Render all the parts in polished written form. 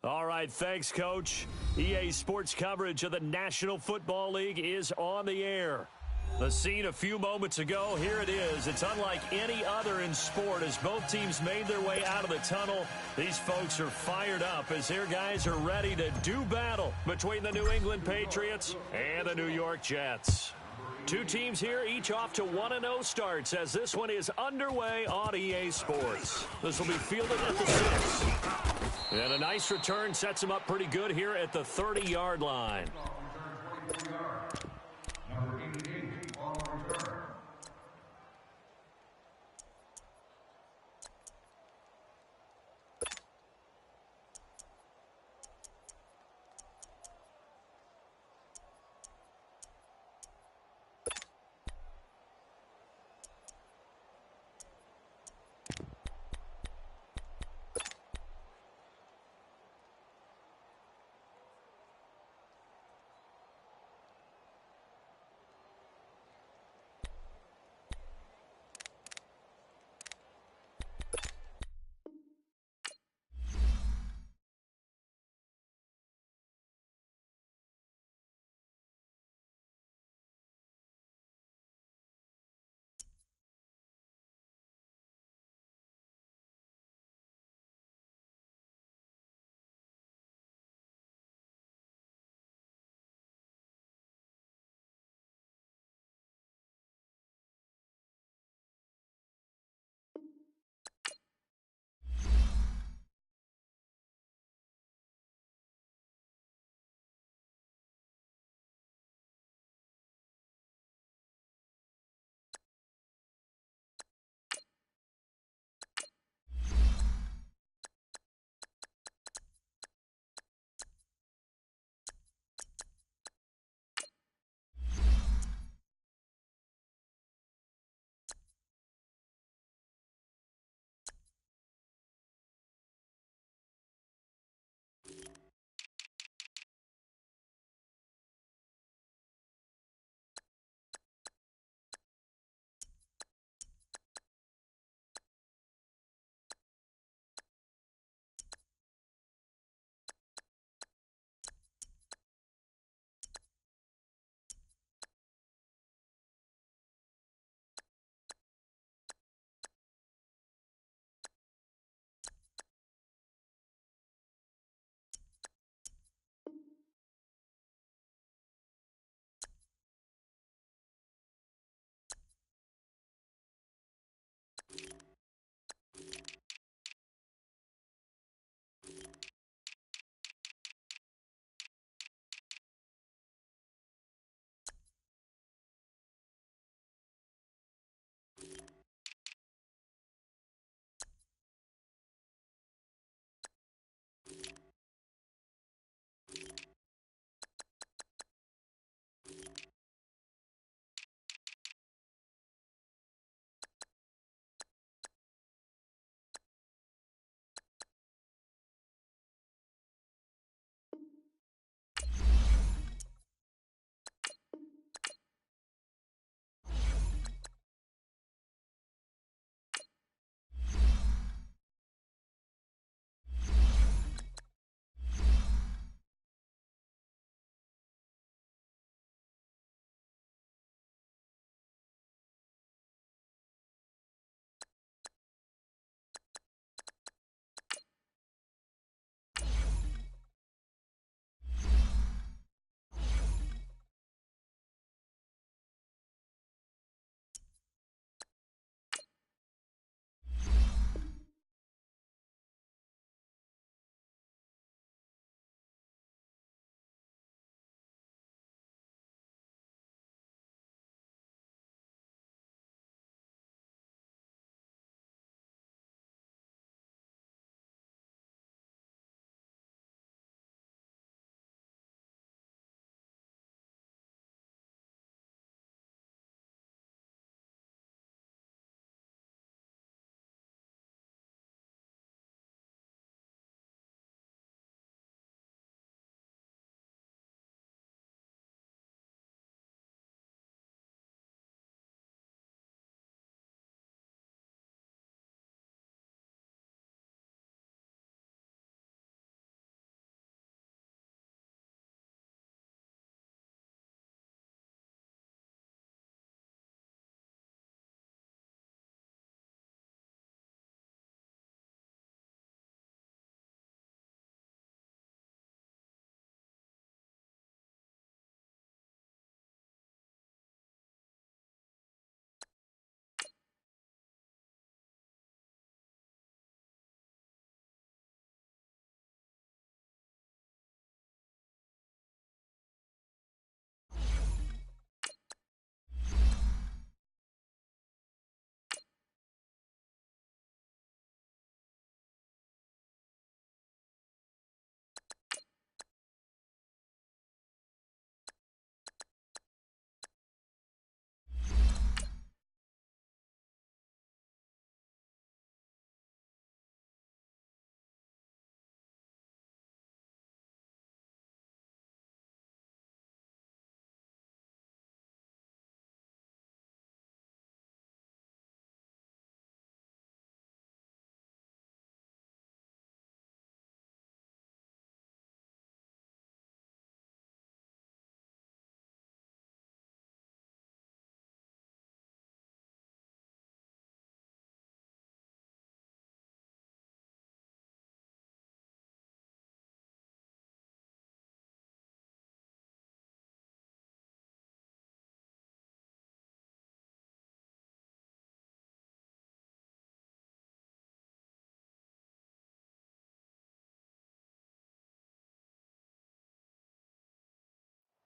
All right, thanks, Coach. EA Sports coverage of the National Football League is on the air. The scene a few moments ago, here it is. It's unlike any other in sport as both teams made their way out of the tunnel. These folks are fired up as their guys are ready to do battle between the New England Patriots and the New York Jets. Two teams here, each off to 1-0 starts as this one is underway on EA Sports. This will be fielded at the 6. And a nice return sets him up pretty good here at the 30-yard line.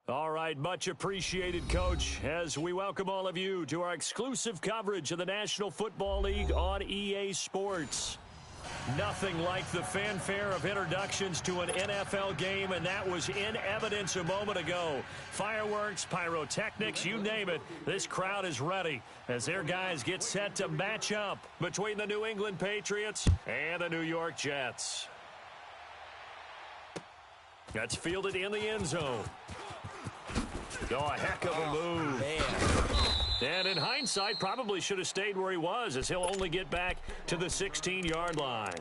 All right, much appreciated, Coach, as we welcome all of you to our exclusive coverage of the National Football League on EA Sports. Nothing like the fanfare of introductions to an NFL game, and that was in evidence a moment ago. Fireworks, pyrotechnics, you name it, this crowd is ready as their guys get set to match up between the New England Patriots and the New York Jets. That's fielded in the end zone. Oh, a heck of a move. Man. And in hindsight, probably should have stayed where he was, as he'll only get back to the 16-yard line.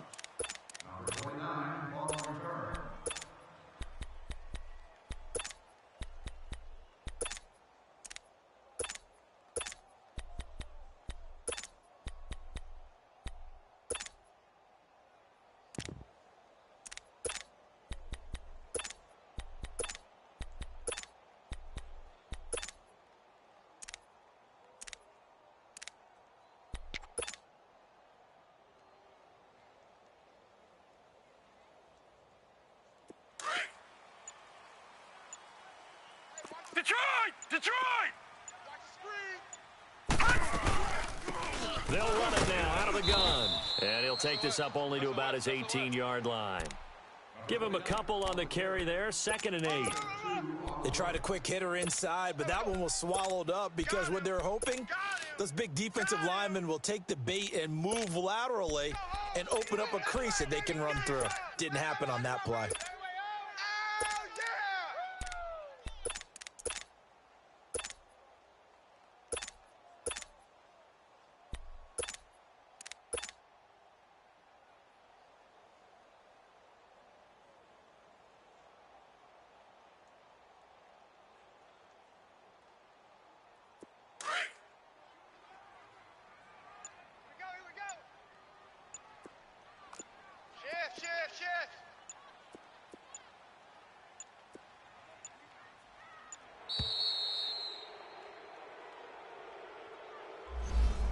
Detroit! They'll run it now out of the gun. And he'll take this up only to about his 18-yard line. Give him a couple on the carry there, 2nd and 8. They tried a quick hitter inside, but that one was swallowed up because what they're hoping, those big defensive linemen will take the bait and move laterally and open up a crease that they can run through. Didn't happen on that play.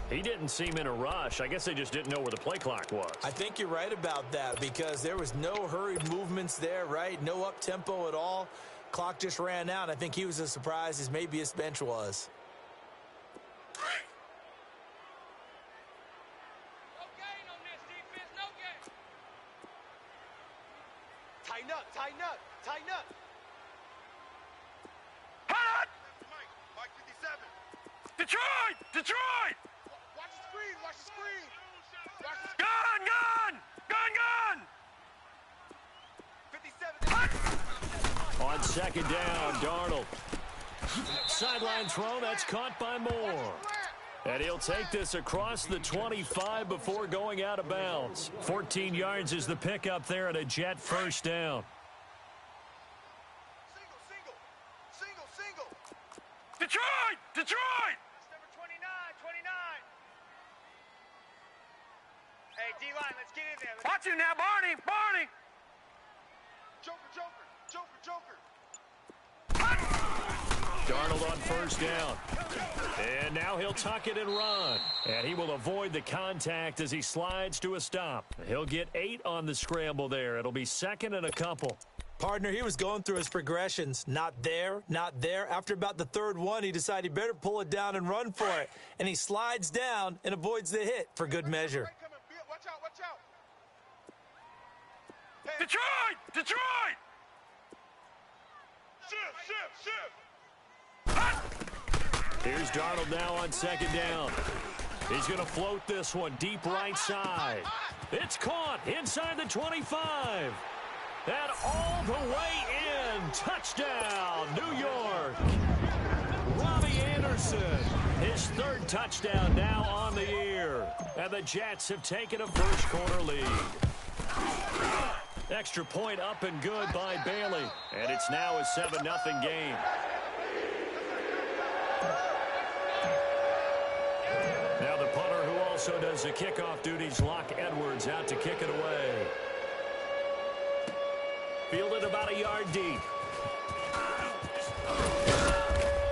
He didn't seem in a rush. I guess they just didn't know where the play clock was. I think you're right about that because there was no hurried movements there, right? No up-tempo at all. Clock just ran out. I think he was as surprised as maybe his bench was. No gain on this defense, no gain. Tighten up, tighten up, tighten up. Hot! Mike 57. Detroit! Detroit! Watch the screen, watch the screen. Watch the screen. Gun, gun! Gun, gun! 57. On 2nd down, Darnold. Sideline throw, that's caught by Moore. And he'll take this across the 25 before going out of bounds. 14 yards is the pickup there at a Jet first down. Single. Detroit! Detroit! That's number 29, 29. Hey, D-line, let's get in there. Watch you now, Barney, Barney! Joker. Darnold on first down. And now he'll tuck it and run. And he will avoid the contact as he slides to a stop. He'll get 8 on the scramble there. It'll be 2nd and a couple. Partner, he was going through his progressions. Not there, not there. After about the 3rd one, he decided he better pull it down and run for it. And he slides down and avoids the hit for good measure. Watch out. Hey. Detroit! Shift! Here's Darnold now on 2nd down. He's going to float this one deep right side. It's caught inside the 25. And all the way in. Touchdown, New York. Robbie Anderson, his 3rd touchdown now on the year. And the Jets have taken a first-quarter lead. Extra point up and good by Bailey. And it's now a 7-0 game. Now the punter who also does the kickoff duties, Locke Edwards, out to kick it away. Fielded about a yard deep.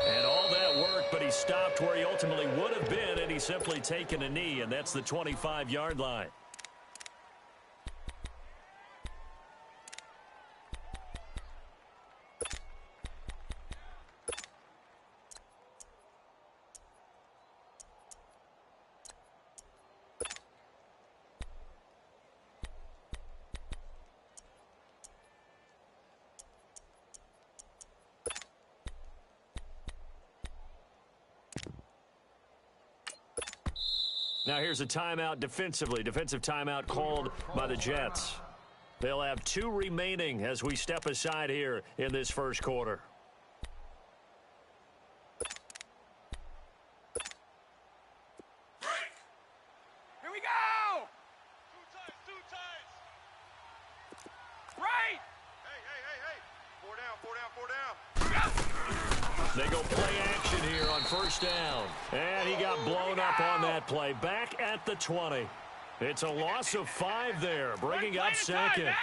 And all that work, but he stopped where he ultimately would have been, and he's simply taken a knee, and that's the 25-yard line. Now here's a timeout defensively. Defensive timeout called by the Jets. They'll have 2 remaining as we step aside here in this first quarter. Here we go! Two times. Right! Hey. 4 down. They go play action here on first down. And he got blown up on that play. Back at the 20. It's a loss of 5 there, bringing up second.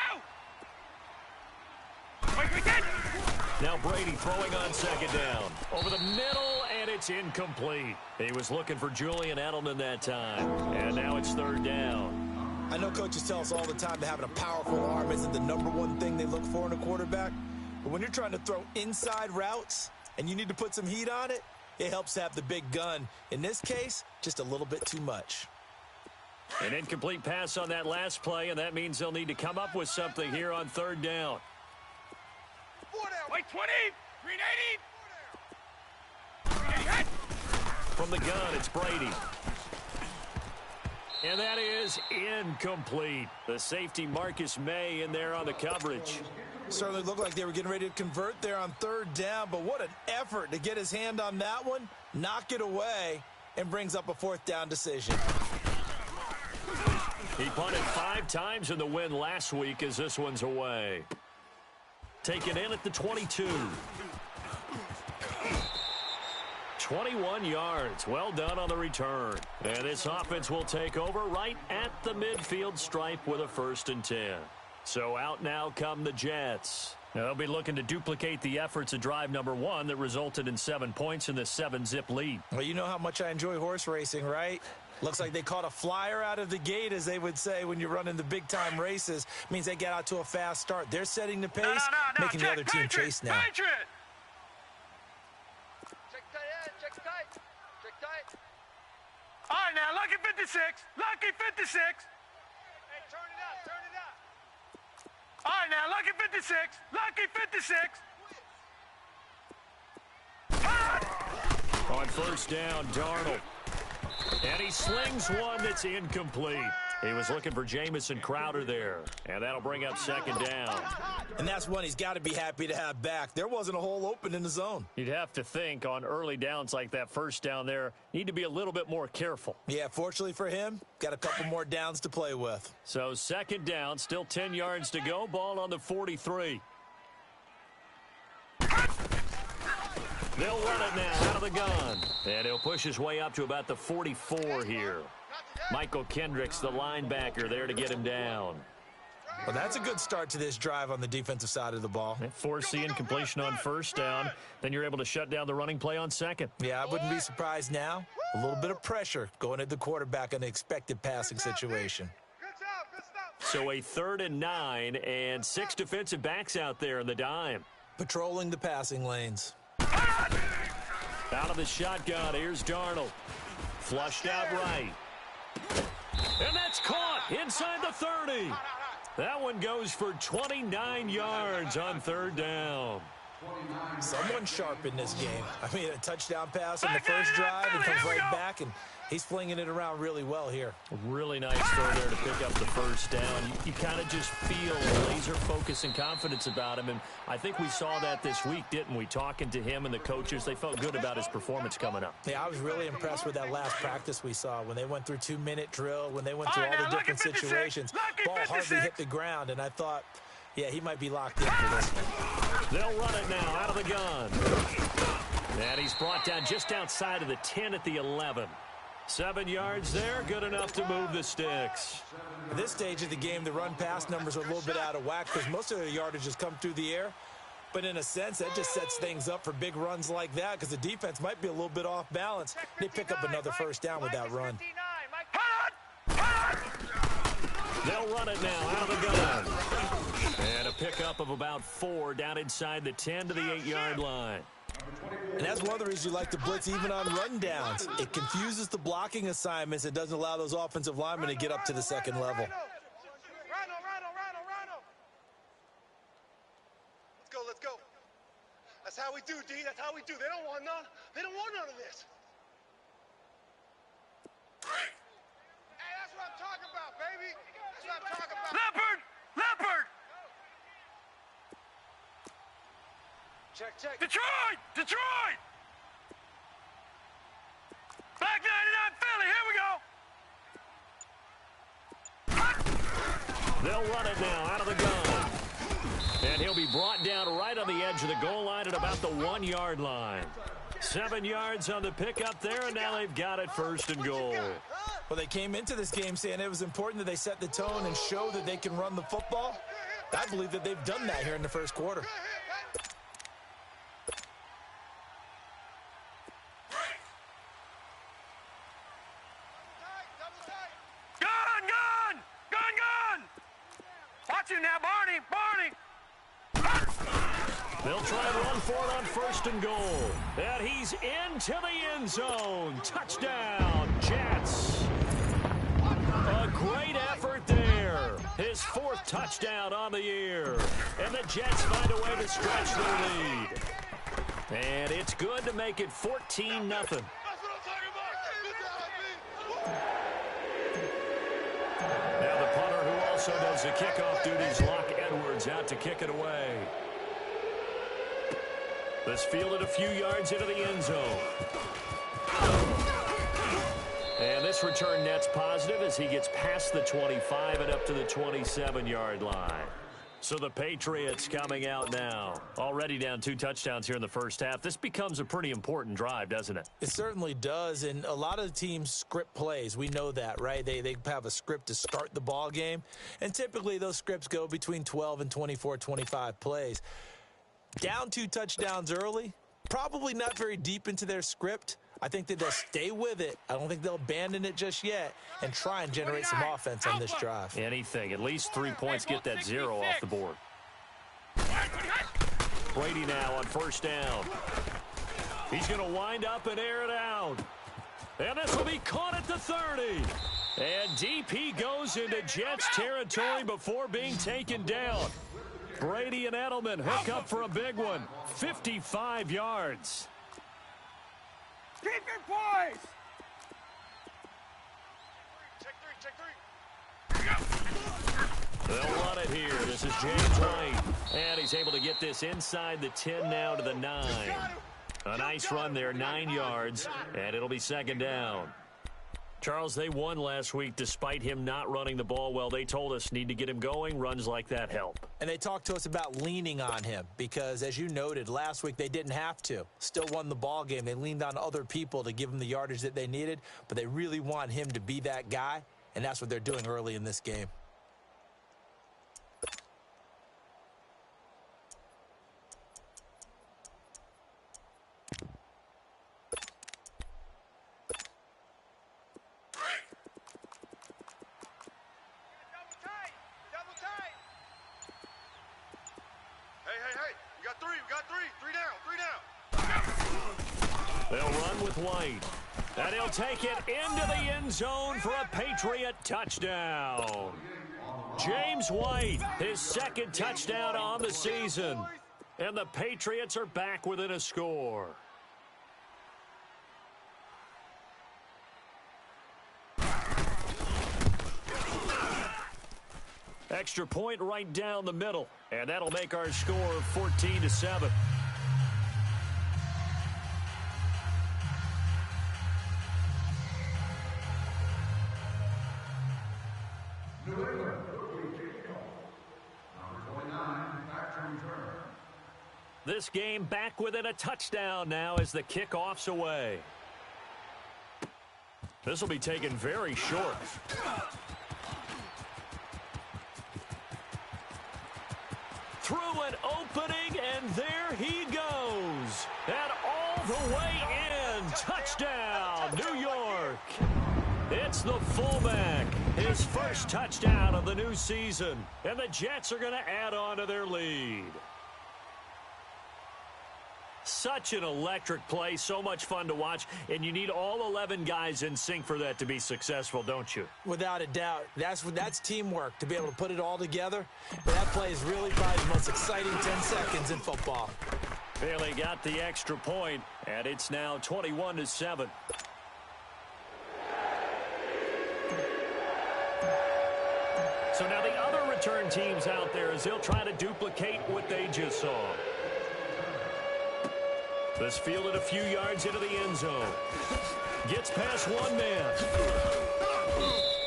Now Brady throwing on second down. Over the middle, and it's incomplete. He was looking for Julian Edelman that time. And now it's third down. I know coaches tell us all the time that having a powerful arm isn't the #1 thing they look for in a quarterback. But when you're trying to throw inside routes and you need to put some heat on it, it helps to have the big gun. In this case, just a little bit too much. An incomplete pass on that last play, and that means they'll need to come up with something here on third down. 4 down. White 20. 380. From the gun, it's Brady. And that is incomplete. The safety Marcus May in there on the coverage. Certainly looked like they were getting ready to convert there on third down, but what an effort to get his hand on that one, knock it away, and brings up a 4th down decision. He punted 5 times in the win last week as this one's away. Taken in at the 22. 21 yards. Well done on the return. And this offense will take over right at the midfield stripe with a 1st and 10. So out now come the Jets. Now they'll be looking to duplicate the efforts of drive number 1 that resulted in 7 points in the 7-zip lead. Well, you know how much I enjoy horse racing, right? Looks like they caught a flyer out of the gate, as they would say when you're running the big-time races. Means they get out to a fast start. They're setting the pace, making the other team chase now. Check tight. All right, now, lucky 56. Lucky 56. Hey, turn it up. All right, now, lucky 56. Lucky 56. On first down, Darnold. And he slings one that's incomplete. He was looking for Jamison Crowder there. And that'll bring up second down. And that's one he's got to be happy to have back. There wasn't a hole open in the zone. You'd have to think on early downs like that first down there, need to be a little bit more careful. Yeah, fortunately for him, got a couple more downs to play with. So second down, still 10 yards to go. Ball on the 43. They'll run it now out of the gun. And he'll push his way up to about the 44 here. Michael Kendricks, the linebacker, there to get him down. Well, that's a good start to this drive on the defensive side of the ball. Force the incompletion on first down. Then you're able to shut down the running play on second. Yeah, I wouldn't be surprised now. A little bit of pressure going at the quarterback in an expected passing situation. So a 3rd and 9 and 6 defensive backs out there in the dime. Patrolling the passing lanes. Out of the shotgun, here's Darnold. Flushed out right. And that's caught inside the 30. That one goes for 29 yards on third down. Someone sharp in this game. I mean, a touchdown pass on the first drive and comes right back, and he's flinging it around really well here. Really nice throw there to pick up the first down. You kind of just feel laser focus and confidence about him, and I think we saw that this week, didn't we? Talking to him and the coaches, they felt good about his performance coming up. Yeah, I was really impressed with that last practice we saw when they went through 2-minute drill, when they went through all the different situations. Ball hardly hit the ground, and I thought, yeah, he might be locked in for this one. They'll run it now out of the gun. And he's brought down just outside of the 10 at the 11. 7 yards there, good enough to move the sticks. At this stage of the game, the run-pass numbers are a little bit out of whack because most of the yardage has come through the air. But in a sense, that just sets things up for big runs like that because the defense might be a little bit off balance. They pick up another first down with that run. They'll run it now out of the gun. And a pickup of about 4 down inside the 10 to the 8-yard line. And that's one of the reasons you like to blitz even on rundowns. It confuses the blocking assignments. It doesn't allow those offensive linemen to get up to the second level. Let's go. That's how we do, D. That's how we do. They don't want none. They don't want none of this. Leopard! Leopard! Check. Detroit! Detroit! Back 99 Philly, here we go! They'll run it now out of the gun. And he'll be brought down right on the edge of the goal line at about the 1-yard line. 7 yards on the pickup there, and now they've got it first and goal. Well, they came into this game saying it was important that they set the tone and show that they can run the football. I believe that they've done that here in the first quarter. Gun! Watch him now, Barney! They'll try and run for it on first and goal. And he's into the end zone. Touchdown, Jets. A great effort there. His 4th touchdown on the year. And the Jets find a way to stretch their lead. And it's good to make it 14-0. Now the punter, who also does the kickoff duties, Locke Edwards, out to kick it away. This fielded a few yards into the end zone. And this return net's positive as he gets past the 25 and up to the 27-yard line. So the Patriots coming out now. Already down 2 touchdowns here in the first half. This becomes a pretty important drive, doesn't it? It certainly does, and a lot of teams script plays. We know that, right? They have a script to start the ball game, and typically those scripts go between 12 and 24, 25 plays. Down 2 touchdowns early, probably not very deep into their script. I think that they'll stay with it. I don't think they'll abandon it just yet and try and generate some offense on this drive. Anything. At least 3 points, get that 0 off the board. Brady now on first down. He's going to wind up and air it out. And this will be caught at the 30. And DP goes into Jets territory before being taken down. Brady and Edelman hook up for a big one. 55 yards. Keep your poise! Check 3. They'll run it here. This is James White. And he's able to get this inside the 10 now to the 9. A nice run there, 9 yards, and it'll be second down. Charles, they won last week despite him not running the ball well. They told us need to get him going. Runs like that help. And they talked to us about leaning on him because, as you noted, last week they didn't have to. Still won the ball game. They leaned on other people to give them the yardage that they needed, but they really want him to be that guy, and that's what they're doing early in this game. White. And he'll take it into the end zone for a Patriot touchdown. James White, his 2nd touchdown on the season. And the Patriots are back within a score. Extra point right down the middle. And that'll make our score 14-7. This game back within a touchdown now as the kickoff's away. This will be taken very short. Through an opening, and there he goes. And all the way in. Touchdown, New York. It's the fullback. His first touchdown of the new season. And the Jets are going to add on to their lead. Such an electric play, so much fun to watch, and you need all 11 guys in sync for that to be successful, don't you? Without a doubt. That's teamwork, to be able to put it all together. But that play is really probably the most exciting 10 seconds in football. Bailey got the extra point, and it's now 21-7. So now the other return teams out there as they'll try to duplicate what they just saw. This fielded a few yards into the end zone. Gets past one man.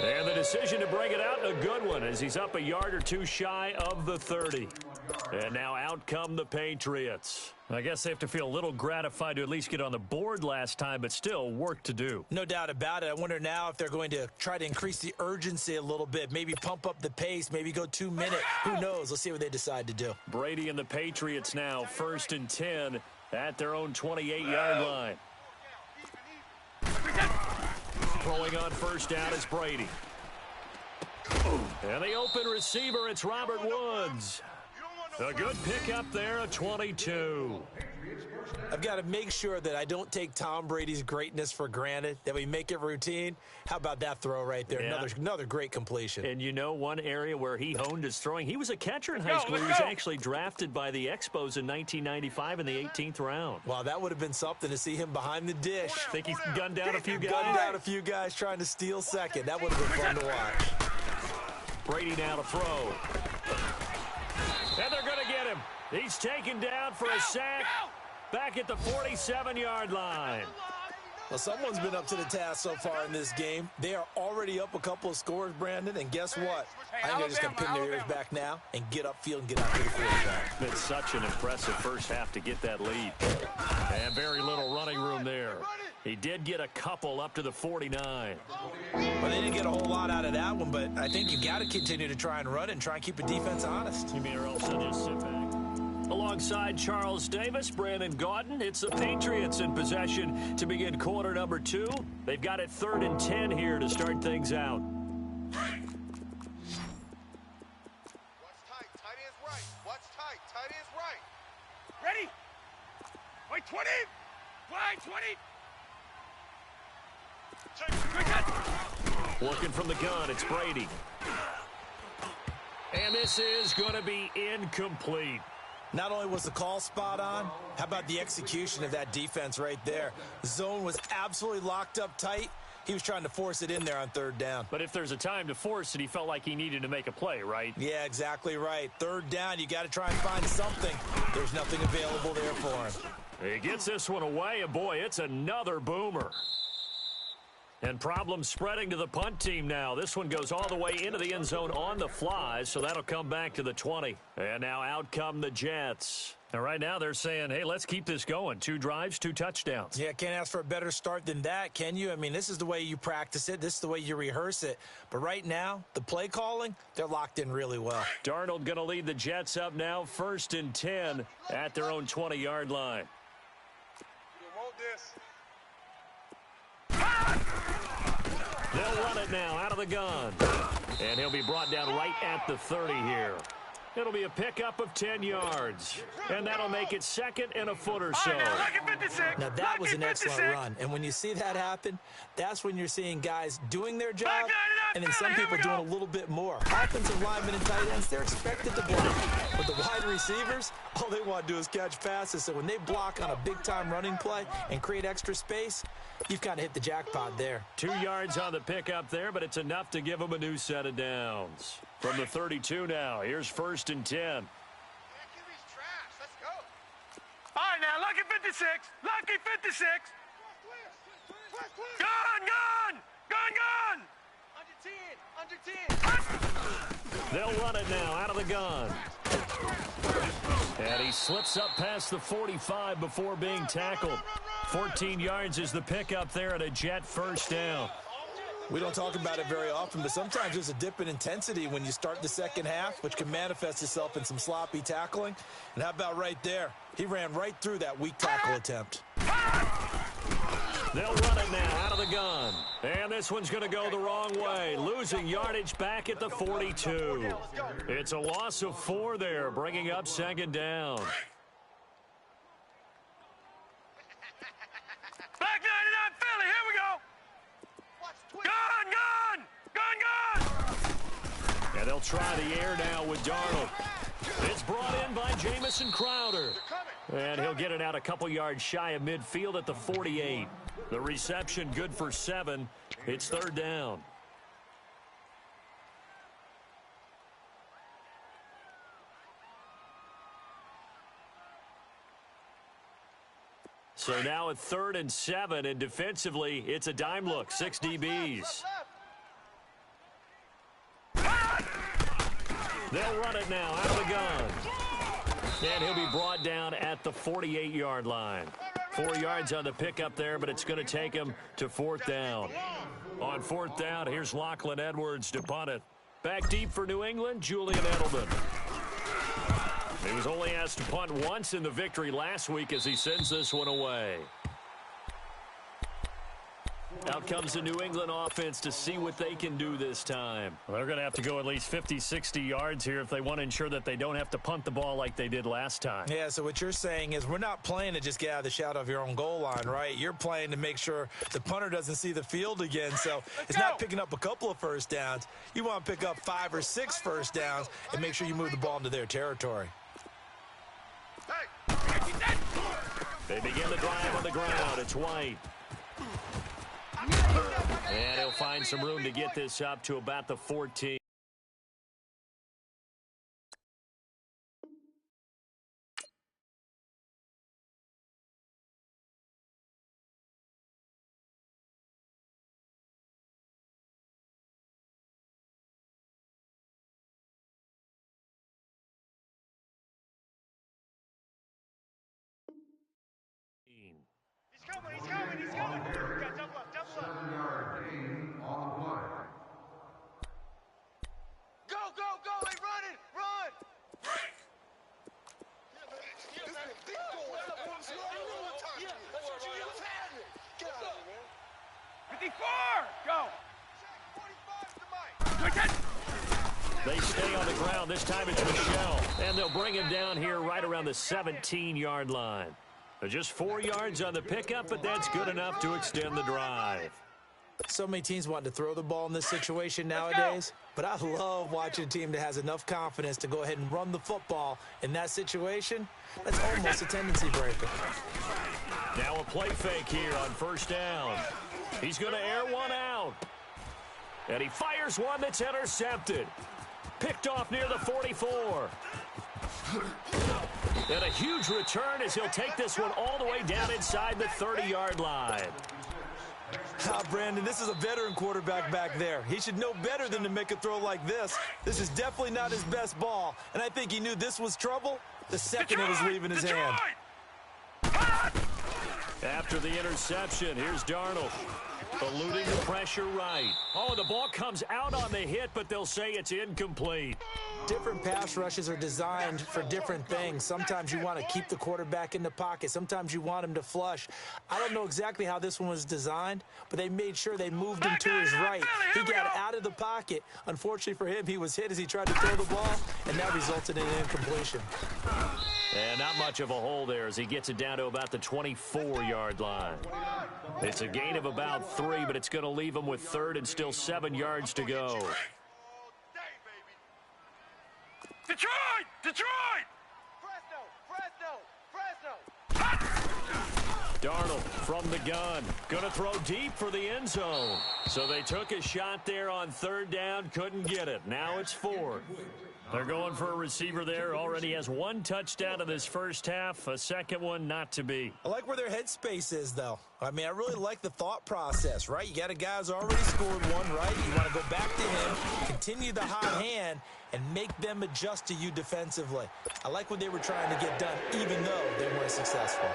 And the decision to bring it out, a good one, as he's up a yard or two shy of the 30. And now out come the Patriots. I guess they have to feel a little gratified to at least get on the board last time, but still work to do. No doubt about it. I wonder now if they're going to try to increase the urgency a little bit, maybe pump up the pace, maybe go 2 minutes. Who knows? Let's see what they decide to do. Brady and the Patriots now 1st and 10 at their own 28-yard line. Throwing on first down is Brady. And the open receiver, it's Robert Woods. A good pickup there, a 22. I've got to make sure that I don't take Tom Brady's greatness for granted, that we make it routine. How about that throw right there? Yeah. Another great completion. And you know one area where he honed his throwing? He was a catcher in high school. He was actually drafted by the Expos in 1995 in the 18th round. Wow, that would have been something to see him behind the dish. Think he gunned down a few guys? Gunned down a few guys trying to steal second. That would have been fun to watch. Brady now to throw. And they're going to get him. He's taken down for a sack back at the 47-yard line. Well, someone's been up to the task so far in this game. They are already up a couple of scores, Brandon, and guess what? I think they're just going to pin their ears back now and get upfield and get out to the quarterback. Been such an impressive first half to get that lead. And very little running room there. He did get a couple up to the 49. Well, they didn't get a whole lot out of that one, but I think you got to continue to try and run and try and keep the defense honest. You mean or else they'll just sit back. Alongside Charles Davis, Brandon Gaudin, it's the Patriots in possession to begin quarter number 2. They've got it 3rd and 10 here to start things out. What's tight? Tight ends right. What's tight? Tight ends right. Ready? Wait, 20. Wide 20. Working from the gun, it's Brady. And this is going to be incomplete. Not only was the call spot on, how about the execution of that defense right there? The zone was absolutely locked up tight. He was trying to force it in there on 3rd down. But if there's a time to force it, he felt like he needed to make a play, right? Yeah, exactly right. 3rd down, you got to try and find something. There's nothing available there for him. He gets this one away, and boy, it's another boomer. And problems spreading to the punt team now. This one goes all the way into the end zone on the fly, so that'll come back to the 20. And now out come the Jets. And right now they're saying, hey, let's keep this going. 2 drives, 2 touchdowns. Yeah, can't ask for a better start than that, can you? I mean, this is the way you practice it. This is the way you rehearse it. But right now, the play calling, they're locked in really well. Darnold going to lead the Jets up now, 1st and 10 at their own 20-yard line. They'll run it now out of the gun. And he'll be brought down right at the 30 here. It'll be a pickup of 10 yards. And that'll make it 2nd and a foot or so. Now, that was an excellent run. And when you see that happen, that's when you're seeing guys doing their job and then some people doing a little bit more. Offensive linemen and tight ends, they're expected to block. But the wide receivers, all they want to do is catch passes. So when they block on a big-time running play and create extra space, you've kind of hit the jackpot there. 2 yards on the pickup there, but it's enough to give them a new set of downs. From the 32 now, here's 1st and 10. Let's go. All right, now, lucky 56. Lucky 56. Gun! Under 10. They'll run it now out of the gun. And he slips up past the 45 before being tackled. 14 yards is the pickup there at a Jet 1st down. We don't talk about it very often, but sometimes there's a dip in intensity when you start the second half, which can manifest itself in some sloppy tackling. And how about right there? He ran right through that weak tackle attempt. They'll run it now out of the gun. And this one's going to go the wrong way, losing yardage back at the 42. It's a loss of 4 there, bringing up 2nd down. Back 99 Philly, here we go. Gun! And they'll try the air now with Darnold. It's brought in by Jamison Crowder. And he'll get it out a couple yards shy of midfield at the 48. The reception good for 7. It's 3rd down. So now a 3rd and 7, and defensively, it's a dime look, 6 DBs. They'll run it now out of the gun. And he'll be brought down at the 48-yard line. 4 yards on the pickup there, but it's going to take him to 4th down. On 4th down, here's Lachlan Edwards to punt it. Back deep for New England, Julian Edelman. He was only asked to punt once in the victory last week as he sends this one away. Out comes the New England offense to see what they can do this time. Well, they're going to have to go at least 50, 60 yards here if they want to ensure that they don't have to punt the ball like they did last time. Yeah, so what you're saying is we're not playing to just get out of the shadow of your own goal line, right? You're playing to make sure the punter doesn't see the field again. So it's not picking up a couple of first downs. You want to pick up 5 or 6 first downs and make sure you move the ball into their territory. They begin the drive on the ground. It's White. And he'll find some room to get this up to about the 14. He's coming. We got double up. 7-yard gain on the play. Go, they running, run! Yeah, man. Get out of here, man. 54, go! They stay on the ground. This time it's Michel. And they'll bring him down here right around the 17-yard line. Just 4 yards on the pickup, but that's good enough to extend the drive. So many teams want to throw the ball in this situation nowadays, but I love watching a team that has enough confidence to go ahead and run the football in that situation. That's almost a tendency breaker. Now a play fake here on 1st down. He's going to air one out. And he fires one that's intercepted. Picked off near the 44. And a huge return as he'll take this one all the way down inside the 30-yard line. Brandon, this is a veteran quarterback back there. He should know better than to make a throw like this. This is definitely not his best ball, and I think he knew this was trouble the second it was leaving his hand. After the interception, here's Darnold. Eluding the pressure right. Oh, the ball comes out on the hit, but they'll say it's incomplete. Different pass rushes are designed for different things. Sometimes you want to keep the quarterback in the pocket. Sometimes you want him to flush. I don't know exactly how this one was designed, but they made sure they moved him to his right. He got out of the pocket. Unfortunately for him, he was hit as he tried to throw the ball, and that resulted in an incompletion. And not much of a hole there as he gets it down to about the 24-yard line. It's a gain of about 3, but it's going to leave him with 3rd and still 7 yards to go. Detroit! Darnold from the gun. Going to throw deep for the end zone. So they took a shot there on 3rd down, couldn't get it. Now it's 4th. They're going for a receiver there. Already has 1 touchdown in this first half. A second one not to be. I like where their headspace is, though. I mean, I really like the thought process, right? You got a guy who's already scored one, right? You want to go back to him, continue the hot hand, and make them adjust to you defensively. I like what they were trying to get done, even though they weren't successful.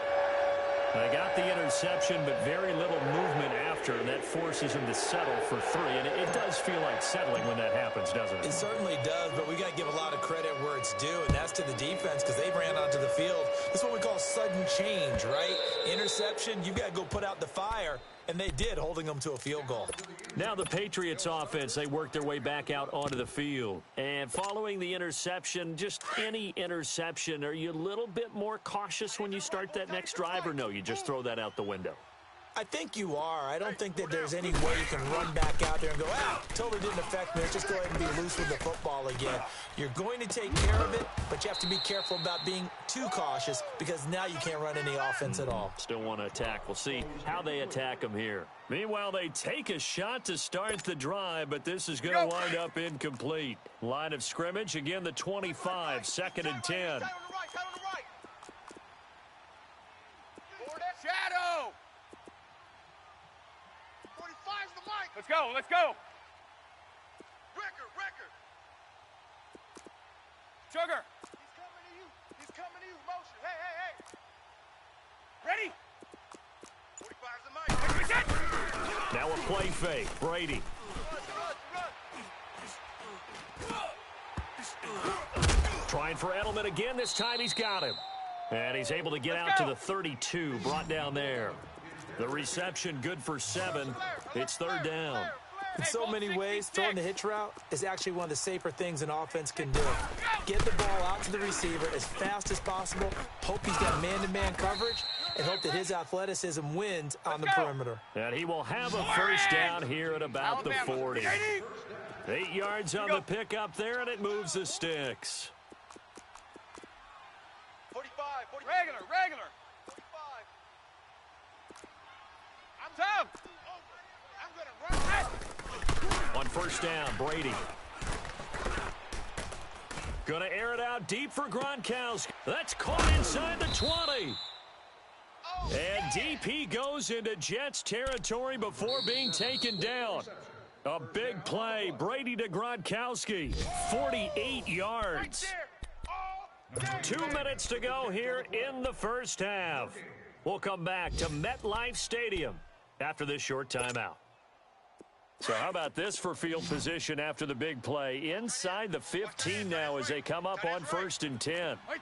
They got the interception, but very little movement after, and that forces him to settle for 3. And it does feel like settling when that happens, doesn't it? It certainly does, but we got to give a lot of credit where it's due, and that's to the defense because they ran onto the field. This is what we call sudden change, right? Interception, you got to go put out the fire, and they did, holding them to a field goal. Now the Patriots offense, they work their way back out onto the field. And following the interception, just any interception, are you a little bit more cautious when you start that next drive, or no, you just throw that out the window? I think you are. I don't think that there's any way you can run back out there and go, totally didn't affect me. Let's just go ahead and be loose with the football again. You're going to take care of it, but you have to be careful about being too cautious because now you can't run any offense at all. Still want to attack. We'll see how they attack them here. Meanwhile, they take a shot to start the drive, but this is going to wind up incomplete. Line of scrimmage, again, the 25, 2nd and 10. Shadow! go. Let's go. Record. Sugar. He's coming to you. He's coming to you. Motion. Hey. Ready? 45's the mic. Now a play fake. Brady. Trying for Edelman again. This time he's got him. And he's able to get out to the 32. Brought down there. The reception good for 7. It's third down. In so many ways, throwing the hitch route is actually one of the safer things an offense can do. Get the ball out to the receiver as fast as possible, hope he's got man-to-man coverage, and hope that his athleticism wins on the perimeter. And he will have a first down here at about the 40. 8 yards on the pickup there, and it moves the sticks. 45. Regular. 45. I'm Tom. I'm going to run. On first down, Brady. Gonna air it out deep for Gronkowski. That's caught inside the 20. And deep he goes into Jets territory before being taken down. A big play. Brady to Gronkowski. 48 yards. 2 minutes to go here in the first half. We'll come back to MetLife Stadium after this short timeout. So how about this for field position after the big play? Inside the 15 now as they come up on 1st and 10. 20.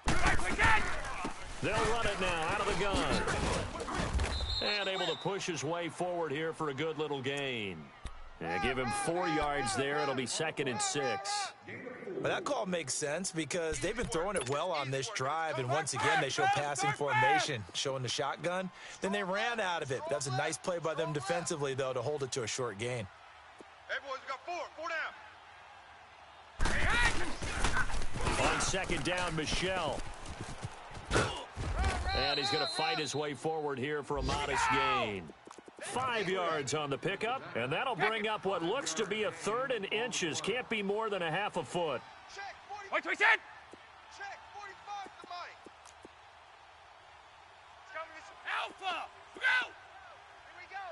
We got 4. They'll run it now out of the gun. And able to push his way forward here for a good little gain. And give him 4 yards there. It'll be 2nd and 6. Well, that call makes sense because they've been throwing it well on this drive, and once again they show passing formation, showing the shotgun. Then they ran out of it. That's a nice play by them defensively, though, to hold it to a short gain. Hey, boys, we got 4 down. On 2nd down, Michel. And he's going to fight his way forward here for a modest gain. 5 yards on the pickup, and that'll bring up what looks to be a 3rd and inches. Can't be more than a half a foot. Check, 45. Check, 45 to Mike. Alpha, go! Here we go.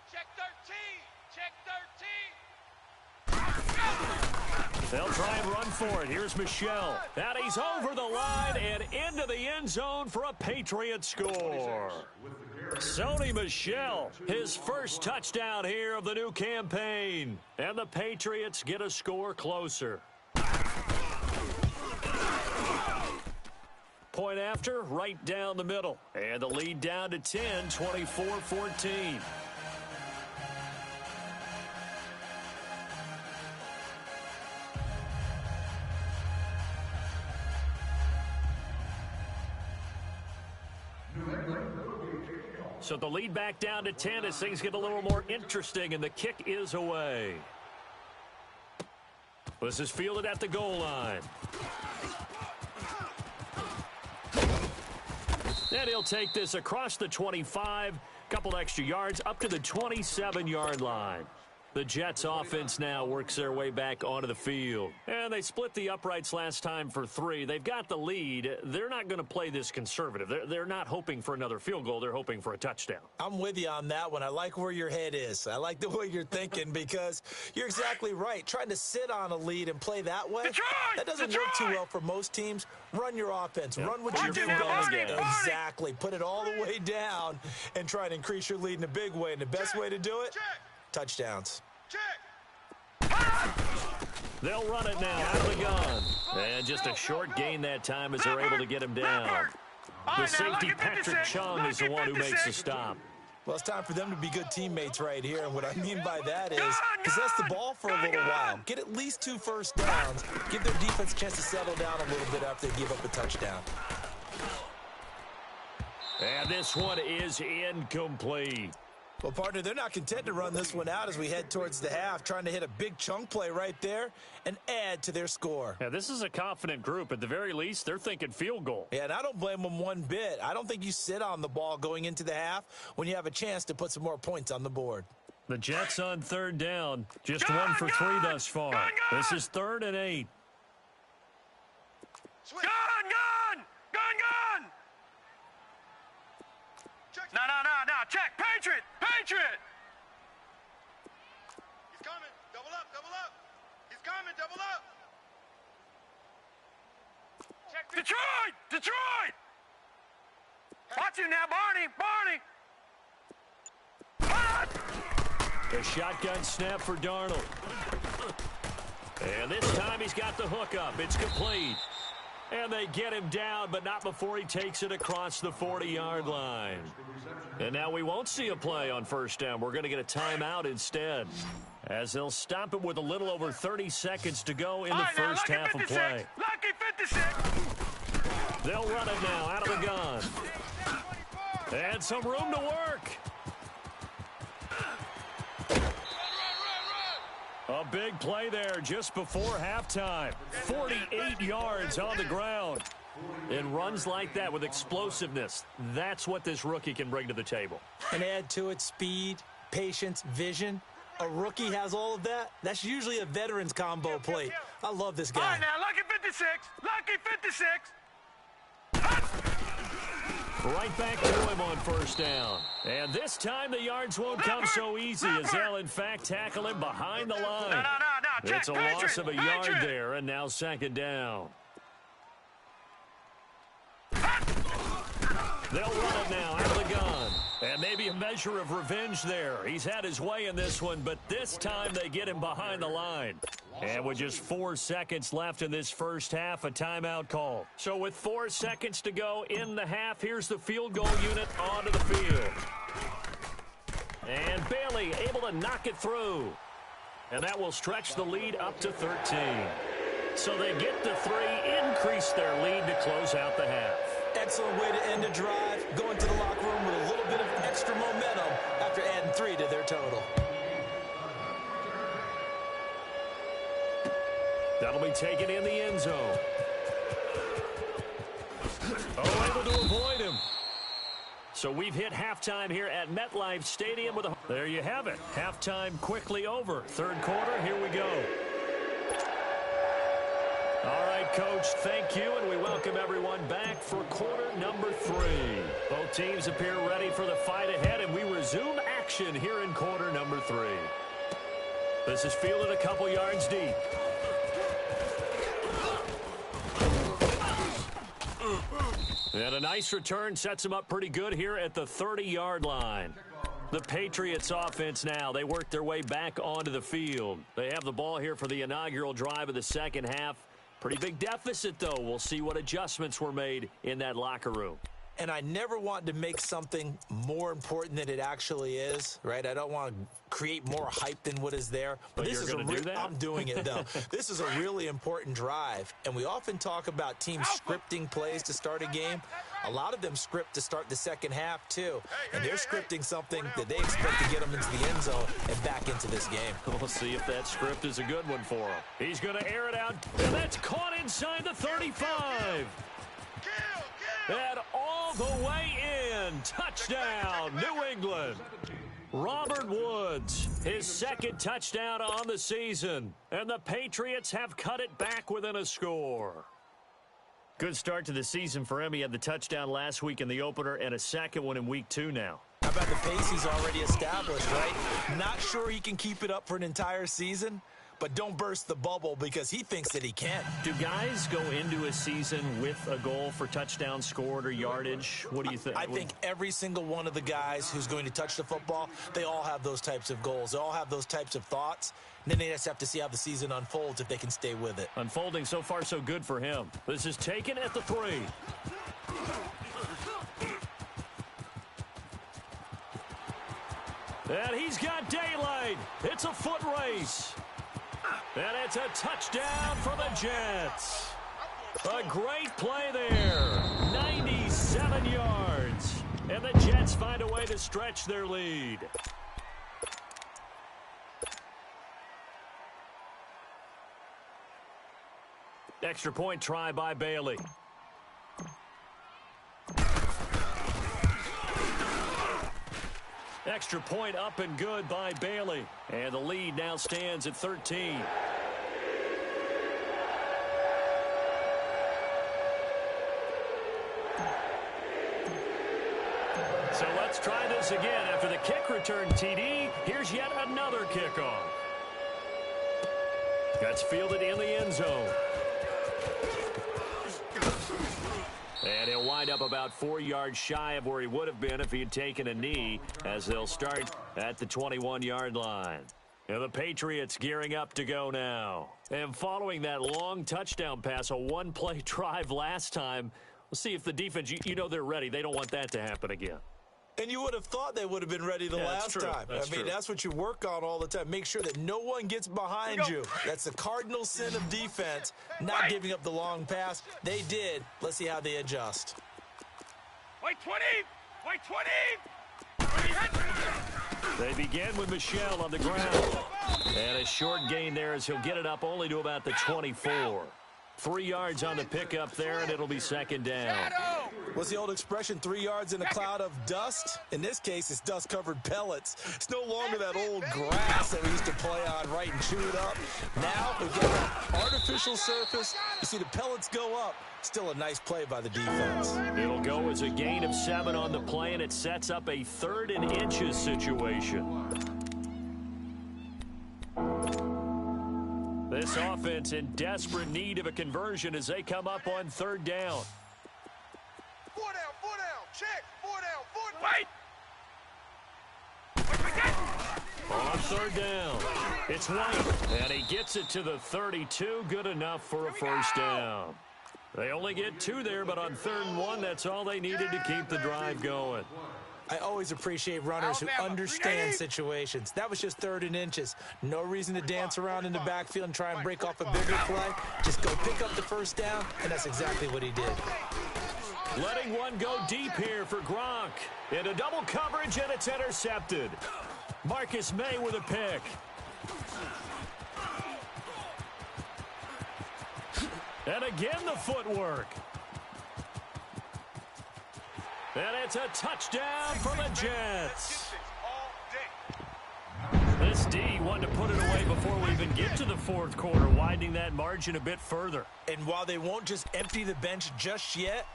Check 13. They'll try and run for it. Here's Michel. And he's over the line and into the end zone for a Patriot score. Sony Michel, his first touchdown here of the new campaign. And the Patriots get a score closer. Point after, right down the middle. And the lead down to 10, 24-14. So the lead back down to 10 as things get a little more interesting, and the kick is away. This is fielded at the goal line. And he'll take this across the 25, couple extra yards, up to the 27-yard line. The Jets offense now works their way back onto the field. And they split the uprights last time for 3. They've got the lead. They're not going to play this conservative. They're not hoping for another field goal. They're hoping for a touchdown. I'm with you on that one. I like where your head is. I like the way you're thinking because you're exactly right. Trying to sit on a lead and play that way, that doesn't work too well for most teams. Run your offense. Yep. Run what you're doing. Exactly. Put it all the way down and try and increase your lead in a big way. And the best way to do it, touchdowns. They'll run it now out of the gun. And just a short gain that time as they're able to get him down. The safety, Patrick Chung, is the one who makes the stop. Well, it's time for them to be good teammates right here. And what I mean by that is possess the ball for a little while. Get at least 2 first downs. Give their defense a chance to settle down a little bit after they give up a touchdown. And this one is incomplete. Well, partner, they're not content to run this one out as we head towards the half, trying to hit a big chunk play right there and add to their score. Yeah, this is a confident group. At the very least, they're thinking field goal. Yeah, and I don't blame them one bit. I don't think you sit on the ball going into the half when you have a chance to put some more points on the board. The Jets on 3rd down. Just 1 for 3 thus far. This is 3rd and 8. Gun! double up. Detroit! Detroit! Watch him now, Barney! Barney! A shotgun snap for Darnold. And this time he's got the hook up. It's complete. And they get him down, but not before he takes it across the 40-yard line. And now we won't see a play on first down. We're going to get a timeout instead, as they'll stop it with a little over 30 seconds to go in the first half of play. Lucky 56! They'll run it now out of the gun. And some room to work. A big play there just before halftime. 48 yards on the ground. And runs like that with explosiveness. That's what this rookie can bring to the table. And add to it speed, patience, vision. A rookie has all of that. That's usually a veteran's combo plate. I love this guy. All right, now, lucky 56. Lucky 56. Right back to him on first down. And this time the yards won't come so easy as they'll, in fact, tackle him behind the line. No. It's a loss of a yard there, and now second down. They'll run it now out of the gun. And maybe a measure of revenge there. He's had his way in this one, but this time they get him behind the line. And with just 4 seconds left in this first half, a timeout call. So with 4 seconds to go in the half, here's the field goal unit onto the field. And Bailey able to knock it through. And that will stretch the lead up to 13. So they get to 3, increase their lead to close out the half. Excellent way to end a drive, going to the locker room with a little bit of extra momentum after adding 3 to their total. That'll be taken in the end zone. Oh, able to avoid him. So we've hit halftime here at MetLife Stadium with a... There you have it. Halftime quickly over. Third quarter, here we go. All right, Coach, thank you, and we welcome everyone back for quarter number 3. Both teams appear ready for the fight ahead, and we resume action here in quarter number 3. This is fielded a couple yards deep. And a nice return sets him up pretty good here at the 30-yard line. The Patriots offense now, they work their way back onto the field. They have the ball here for the inaugural drive of the second half. Pretty big deficit, though. We'll see what adjustments were made in that locker room. And I never want to make something more important than it actually is, right? I don't want to create more hype than what is there. But this you're going to do that? I'm doing it, though. This is a really important drive. And we often talk about teams scripting plays to start a game. A lot of them script to start the second half, too. And they're scripting something that they expect to get them into the end zone and back into this game. We'll see if that script is a good one for him. He's going to air it out, and that's caught inside the 35. And all the way in. Touchdown, New England. Robert Woods, his second touchdown on the season. And the Patriots have cut it back within a score. Good start to the season for him. He had the touchdown last week in the opener and a second one in week 2 now. How about the pace he's already established, right? Not sure he can keep it up for an entire season, but don't burst the bubble because he thinks that he can. Do guys go into a season with a goal for touchdowns scored or yardage? What do you think? I think every single one of the guys who's going to touch the football, they all have those types of goals. They all have those types of thoughts. And then they just have to see how the season unfolds if they can stay with it. Unfolding so far so good for him. This is taken at the 3. And he's got daylight. It's a foot race. And it's a touchdown for the Jets. A great play there. 97 yards. And the Jets find a way to stretch their lead. Extra point try by Bailey. Extra point up and good by Bailey. And the lead now stands at 13. So let's try this again. After the kick return TD, here's yet another kickoff. That's fielded in the end zone. And he'll wind up about 4 yards shy of where he would have been if he had taken a knee, as they'll start at the 21-yard line. And the Patriots gearing up to go now. And following that long touchdown pass, a one-play drive last time, we'll see if the defense, you know they're ready. They don't want that to happen again. And you would have thought they would have been ready the last time. That's what you work on all the time. Make sure that no one gets behind you. That's the cardinal sin of defense, not giving up the long pass. They did. Let's see how they adjust. White 20! White 20! They begin with Michel on the ground. And a short gain there as he'll get it up only to about the 24. 3 yards on the pickup there, and it'll be second down. What's the old expression, 3 yards in a cloud of dust? In this case, it's dust-covered pellets. It's no longer that old grass that we used to play on, right, and chew it up. Now we've got an artificial surface. You see the pellets go up. Still a nice play by the defense. It'll go as a gain of 7 on the play, and it sets up a 3rd and inches situation. This offense in desperate need of a conversion as they come up on 3rd down. 4 down, check, 4 down, 4 down. On 3rd down, it's White, and he gets it to the 32, good enough for a first down. They only get 2 there, but on 3rd and 1, that's all they needed to keep the drive going. I always appreciate runners who understand situations. That was just 3rd and inches. No reason to dance around in the backfield and try and break off a bigger play. Just go pick up the first down, and that's exactly what he did. Letting one go deep here for Gronk. Into double coverage, and it's intercepted. Marcus May with a pick. And again the footwork. And it's a touchdown for the Jets. This D wanted to put it away before we even get to the 4th quarter, widening that margin a bit further. And while they won't just empty the bench just yet,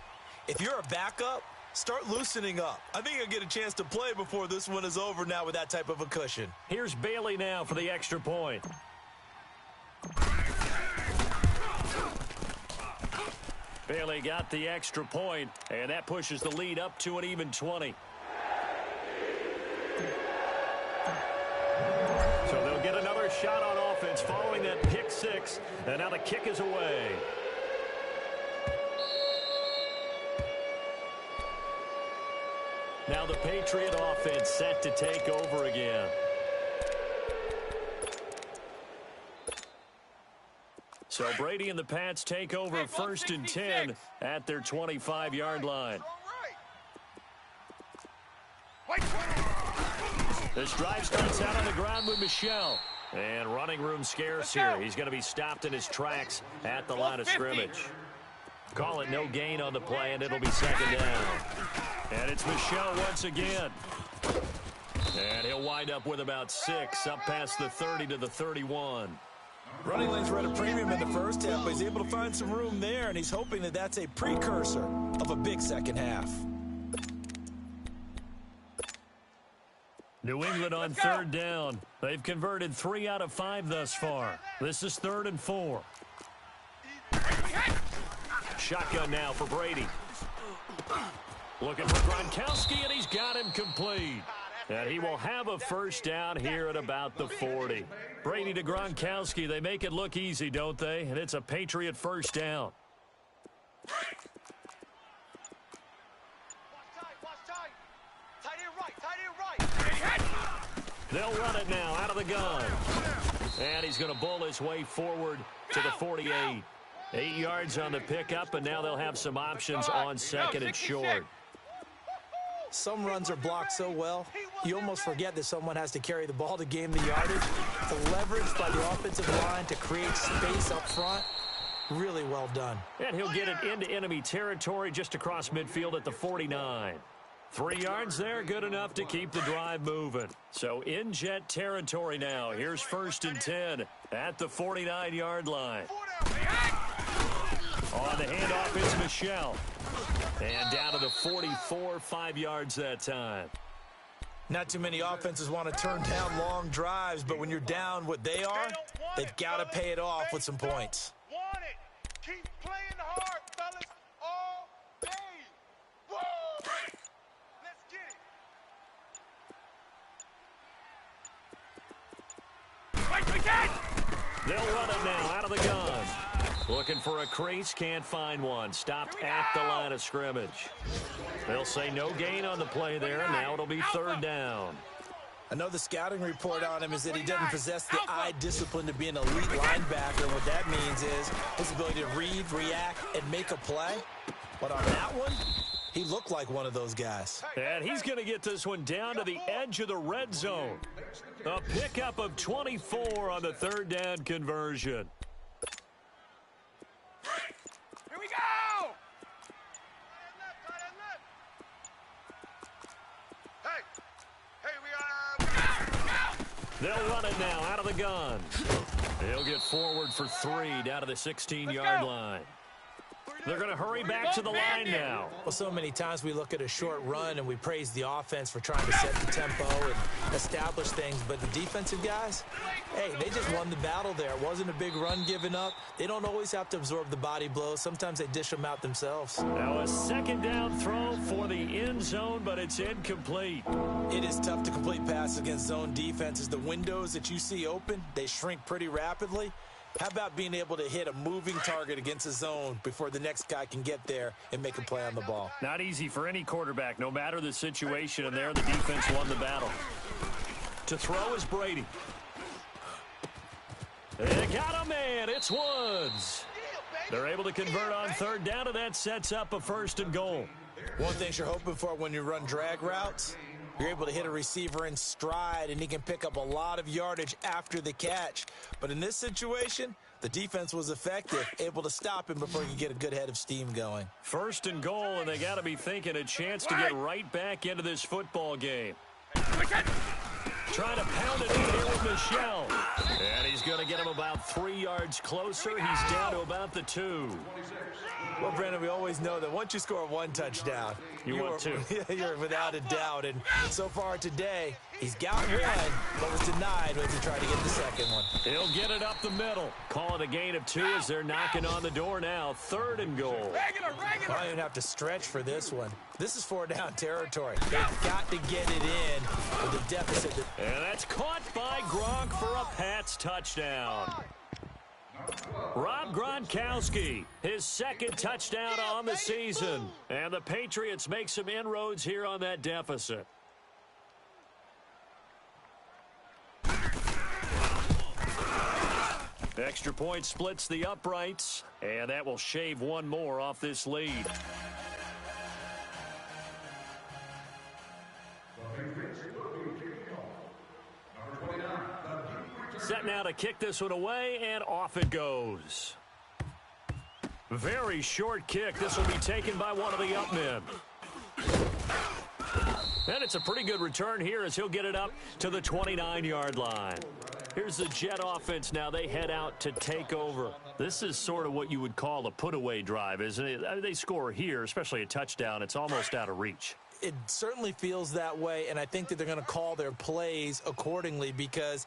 if you're a backup, start loosening up. I think you'll get a chance to play before this one is over now with that type of a cushion. Here's Bailey now for the extra point. Bailey got the extra point, and that pushes the lead up to an even 20. So they'll get another shot on offense following that pick 6, and now the kick is away. Now the Patriot offense set to take over again. So Brady and the Pats take over 1st and 10 at their 25-yard line. This drive starts out on the ground with Michel. And running room scarce here. He's going to be stopped in his tracks at the line of scrimmage. Call it no gain on the play, and it'll be second down. And it's Michel once again. And he'll wind up with about 6, up past the 30 to the 31. Running lanes were at a premium in the first half, but he's able to find some room there, and he's hoping that that's a precursor of a big second half. New England on 3rd down. They've converted 3 out of 5 thus far. This is 3rd and 4. Shotgun now for Brady. Looking for Gronkowski, and he's got him complete. And he will have a first down here at about the 40. Brady to Gronkowski. They make it look easy, don't they? And it's a Patriot first down. They'll run it now out of the gun. And he's going to bull his way forward to the 48. 8 yards on the pickup, and now they'll have some options on 2nd and short. Some runs are blocked so well, you almost forget that someone has to carry the ball to gain the yardage. The leverage by the offensive line to create space up front, really well done. And he'll get it into enemy territory just across midfield at the 49. 3 yards there, good enough to keep the drive moving. So in Jet territory now. Here's 1st and 10 at the 49-yard line. On the handoff is Michel. And down to the 44, 5 yards that time. Not too many offenses want to turn down long drives, but when you're down what they are, they've got to pay it off with some points. Want it. Keep playing hard, fellas, all day. Whoa! Let's get it. They'll run it now out of the gun. Looking for a crease, can't find one. Stopped at the line of scrimmage. They'll say no gain on the play there. Now it'll be third down. I know the scouting report on him is that he doesn't possess the eye discipline to be an elite linebacker. What that means is his ability to read, react, and make a play. But on that one, he looked like one of those guys. And he's going to get this one down to the edge of the red zone. A pickup of 24 on the third down conversion. Here we go! Hey, we They'll run it now out of the gun. He'll get forward for 3 down to the 16-yard line. They're going to hurry back to the line now. Well, so many times we look at a short run and we praise the offense for trying to set the tempo and establish things. But the defensive guys, hey, they just won the battle there. It wasn't a big run given up. They don't always have to absorb the body blows. Sometimes they dish them out themselves. Now a second down throw for the end zone, but it's incomplete. It is tough to complete passes against zone defenses. The windows that you see open, they shrink pretty rapidly. How about being able to hit a moving target against a zone before the next guy can get there and make a play on the ball? Not easy for any quarterback, no matter the situation, and there the defense won the battle. To throw is Brady. They got a man. It's Woods. They're able to convert on third down, and that sets up a first and goal. One thing you're hoping for when you run drag routes, you're able to hit a receiver in stride, and he can pick up a lot of yardage after the catch. But in this situation, the defense was effective, able to stop him before he could get a good head of steam going. First and goal, and they got to be thinking a chance to get right back into this football game. Trying to pound it in here with Michel. And he's going to get him about 3 yards closer. He's down to about the 2. Well, Brandon, we always know that once you score one touchdown, you want two. You're without a doubt. And so far today, he's got one, but was denied when he tried to get the second one. He'll get it up the middle. Call it a gain of 2 as they're knocking on the door now. Third and goal. Regular. I don't even have to stretch for this one. This is 4-down territory. They've got to get it in with the deficit. And that's caught by Gronk for a Pats touchdown. Rob Gronkowski, his second touchdown on the season. And the Patriots make some inroads here on that deficit. Extra point splits the uprights, and that will shave one more off this lead. Set now to kick this one away, and off it goes. Very short kick. This will be taken by one of the up men. And it's a pretty good return here as he'll get it up to the 29-yard line. Here's the Jet offense now. They head out to take over. This is sort of what you would call a put-away drive, isn't it? They score here, especially a touchdown. It's almost out of reach. It certainly feels that way, and I think that they're going to call their plays accordingly because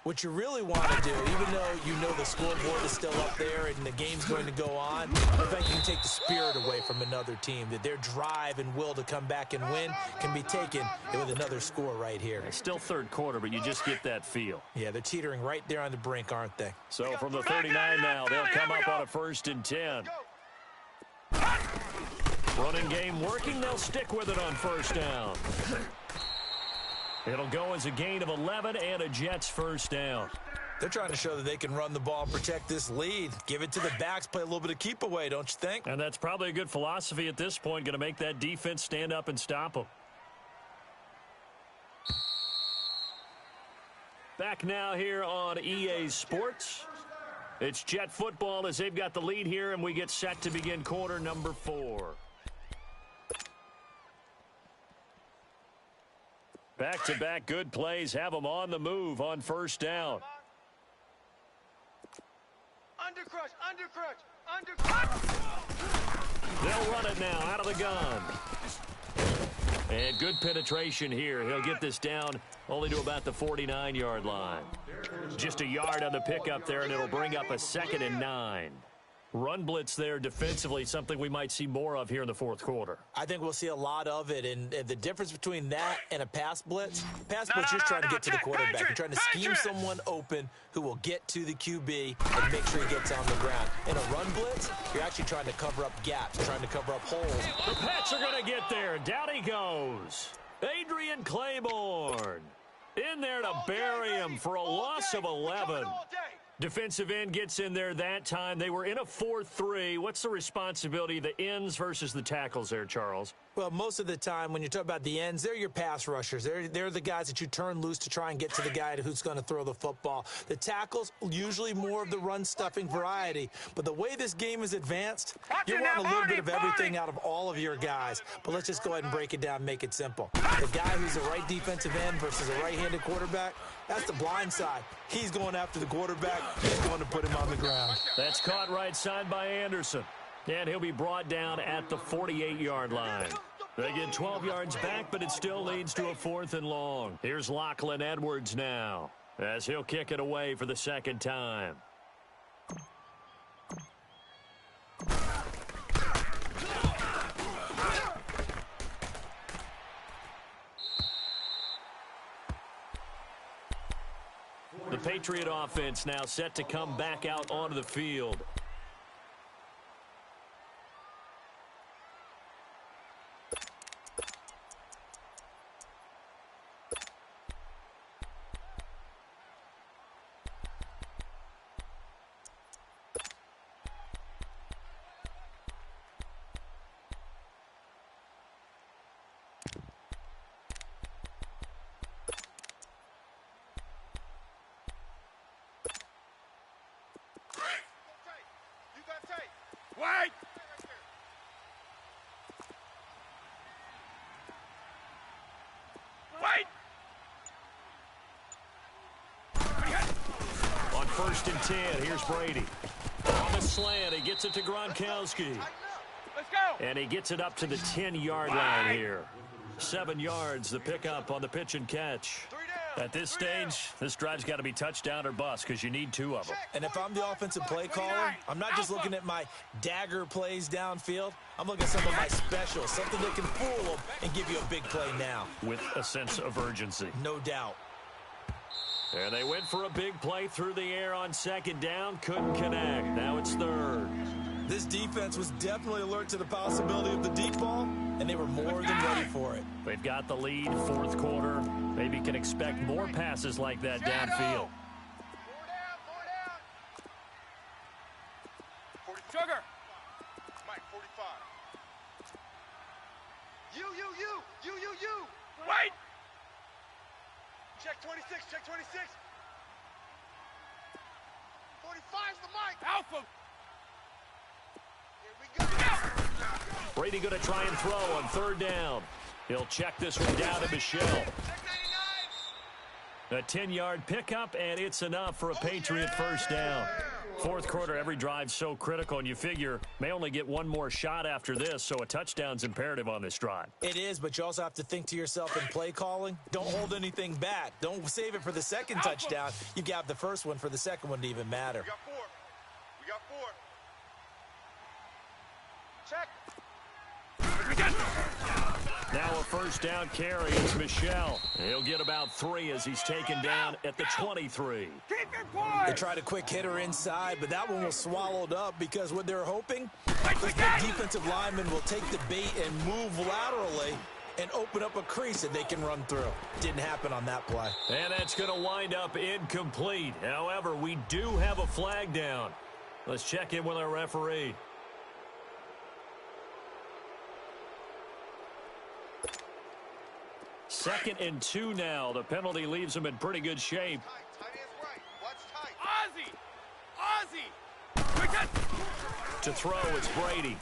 what you really want to do, even though you know the scoreboard is still up there and the game's going to go on, the fact you can take the spirit away from another team, that their drive and will to come back and win can be taken with another score right here. It's still third quarter, but you just get that feel. Yeah, they're teetering right there on the brink, aren't they? So from the 39 now, they'll come up on a 1st and 10. Running game working, they'll stick with it on first down. It'll go as a gain of 11 and a Jets first down. They're trying to show that they can run the ball and protect this lead. Give it to the backs, play a little bit of keep away, don't you think? And that's probably a good philosophy at this point, going to make that defense stand up and stop them. Back now here on EA Sports. It's Jet football as they've got the lead here, and we get set to begin quarter number 4. Back-to-back good plays have them on the move on first down. Undercrush. They'll run it now out of the gun. And good penetration here. He'll get this down only to about the 49-yard line. Just a yard on the pickup there, and it'll bring up a 2nd and 9. Run blitz there defensively, something we might see more of here in the fourth quarter. I think we'll see a lot of it, and the difference between that and a pass blitz, you're trying to get to the quarterback. You're trying to scheme someone open who will get to the QB and make sure he gets on the ground. In a run blitz, you're actually trying to cover up gaps, trying to cover up holes. The Pats are going to get there. Down he goes. Adrian Claiborne in there to bury him for a loss of 11. Defensive end gets in there that time. They were in a 4-3. What's the responsibility of the ends versus the tackles there, Charles? Well, most of the time when you talk about the ends, they're your pass rushers. They're the guys that you turn loose to try and get to the guy who's going to throw the football. The tackles, usually more of the run-stuffing variety. But the way this game is advanced, you're wanting a little bit of everything out of all of your guys. But let's just go ahead and break it down and make it simple. The guy who's a right defensive end versus a right-handed quarterback, that's the blind side. He's going after the quarterback. He's going to put him on the ground. That's caught right side by Anderson. And he'll be brought down at the 48-yard line. They get 12 yards back, but it still leads to a 4th and long. Here's Lachlan Edwards now, as he'll kick it away for the 2nd time. The Patriot offense now set to come back out onto the field. Wait! Wait! On 1st and 10, here's Brady. On the slant, he gets it to Gronkowski. Let's go! And he gets it up to the 10-yard line here. 7 yards, the pickup on the pitch and catch. At this stage, this drive's got to be touchdown or bust because you need 2 of them. And if I'm the offensive play caller, I'm not just looking at my dagger plays downfield. I'm looking at some of my specials, something that can fool them and give you a big play now. With a sense of urgency. No doubt. And they went for a big play through the air on 2nd down. Couldn't connect. Now it's 3rd. This defense was definitely alert to the possibility of the deep ball, and they were more than ready for it. They've got the lead, 4th quarter. Maybe can expect more passes like that downfield. Sugar. Mike, 45. You. Wait! Check 26, check 26. 45's the mic. Alpha. Here we go. Brady going to try and throw on 3rd down. He'll check this one down to Michelle. Check 99. A 10-yard pickup, and it's enough for a Patriot 1st down. 4th quarter, every drive's so critical, and you figure may only get one more shot after this, so a touchdown's imperative on this drive. It is, but you also have to think to yourself in play calling, don't hold anything back. Don't save it for the 2nd touchdown. You got the 1st one for the 2nd one to even matter. We got 4. Check. Now a 1st down carry. It's Michelle. He'll get about 3 as he's taken down at the 23. Keep your poise! They tried a quick hitter inside, but that one was swallowed up because what they're hoping, those big defensive linemen will take the bait and move laterally and open up a crease that they can run through. Didn't happen on that play. And that's going to wind up incomplete. However, we do have a flag down. Let's check in with our referee. Second and 2 now. The penalty leaves him in pretty good shape. Tight end's right. Watch tight. Ozzie! To throw, it's Brady.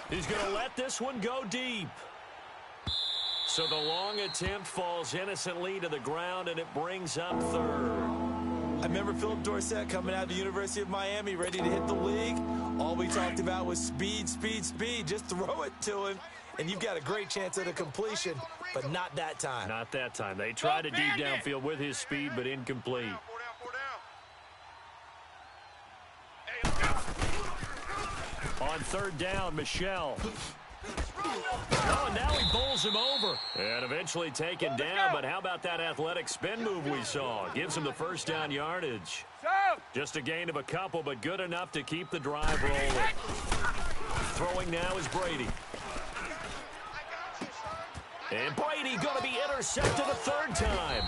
He's going to let this one go deep. So the long attempt falls innocently to the ground, and it brings up 3rd. I remember Philip Dorsett coming out of the University of Miami ready to hit the league. All we talked about was speed, speed, speed. Just throw it to him. and you've got a great chance at a completion, but not that time. Not that time. They tried a deep downfield with his speed, but incomplete. On third down, Michel. Oh, and now he bowls him over. And eventually taken down, but how about that athletic spin move we saw? Gives him the first down yardage. Just a gain of a couple, but good enough to keep the drive rolling. Throwing now is Brady. And Brady going to be intercepted a third time.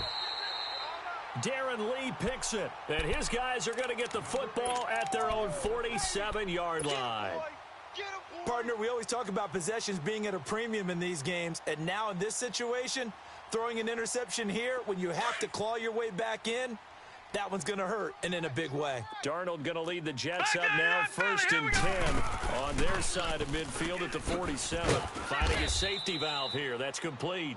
Darren Lee picks it. And his guys are going to get the football at their own 47-yard line. Partner, we always talk about possessions being at a premium in these games, and now in this situation, throwing an interception here when you have to claw your way back in, that one's going to hurt, and in a big way. Darnold going to lead the Jets up now, 1st and 10 on their side of midfield at the 47. Finding a safety valve here. That's complete.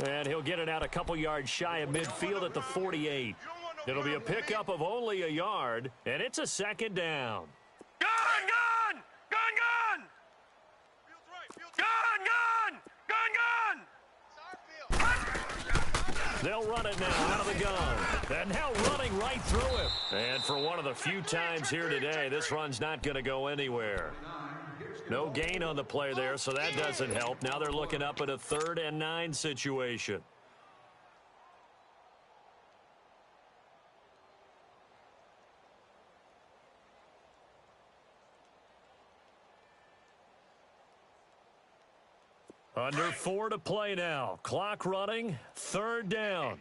And he'll get it out a couple yards shy of midfield at the 48. It'll be a pickup of only a yard, and it's a second down. They'll run it now out of the gun. And now running right through him. And for one of the few times here today, this run's not going to go anywhere. No gain on the play there, so that doesn't help. Now they're looking up at a 3rd and 9 situation. Under 4 to play now. Clock running. 3rd down.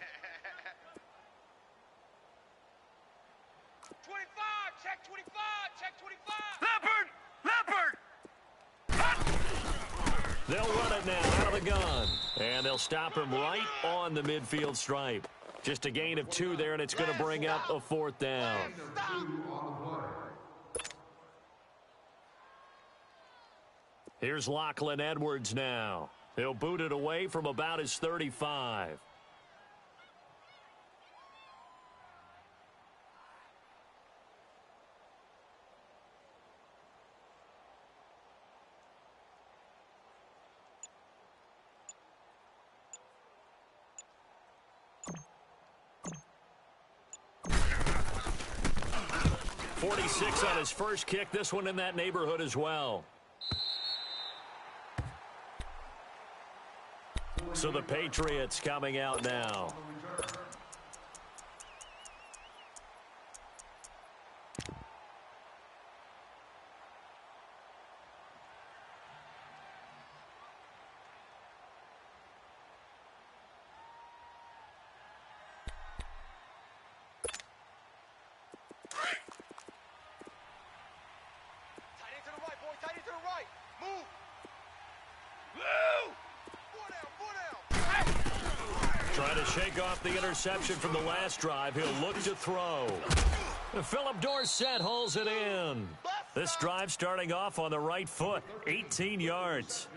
25, check 25, check 25. Leopard! They'll run it now out of the gun. And they'll stop him right on the midfield stripe. Just a gain of 2 there, and it's going to bring up a 4th down. Here's Lachlan Edwards now. He'll boot it away from about his 35. .46 on his first kick. This one in that neighborhood as well. So the Patriots coming out now. Trying to shake off the interception from the last drive. He'll look to throw. Philip Dorsett hauls it in. This drive starting off on the right foot. 18 yards.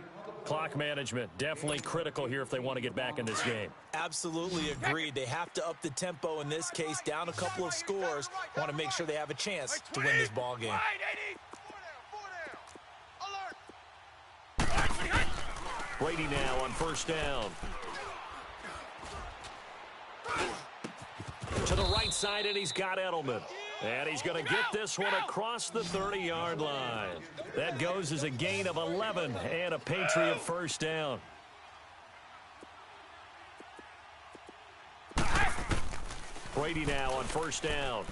Clock management definitely critical here if they want to get back in this game. Absolutely agreed. They have to up the tempo in this case, down a couple of scores. Want to make sure they have a chance to win this ball game. Brady now on 1st down. To the right side, and he's got Edelman. And he's going to get this one across the 30-yard line. That goes as a gain of 11 and a Patriot 1st down. Brady now on 1st down.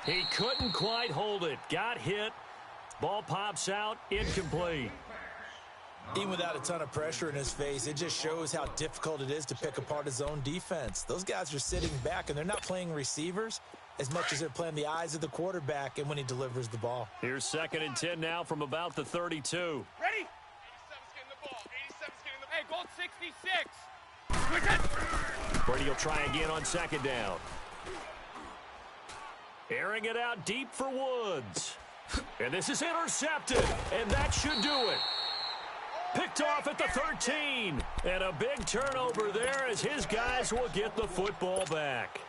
He couldn't quite hold it. Got hit. Ball pops out. Incomplete. Even without a ton of pressure in his face, it just shows how difficult it is to pick apart his own defense. Those guys are sitting back, and they're not playing receivers as much as they're playing the eyes of the quarterback and when he delivers the ball. Here's 2nd and 10 now from about the 32. Ready? 87's getting the ball. 87's getting the ball. Hey, goal 66. Brady will try again on 2nd down. Airing it out deep for Woods. And this is intercepted, and that should do it. Picked off at the 13. And a big turnover there as his guys will get the football back.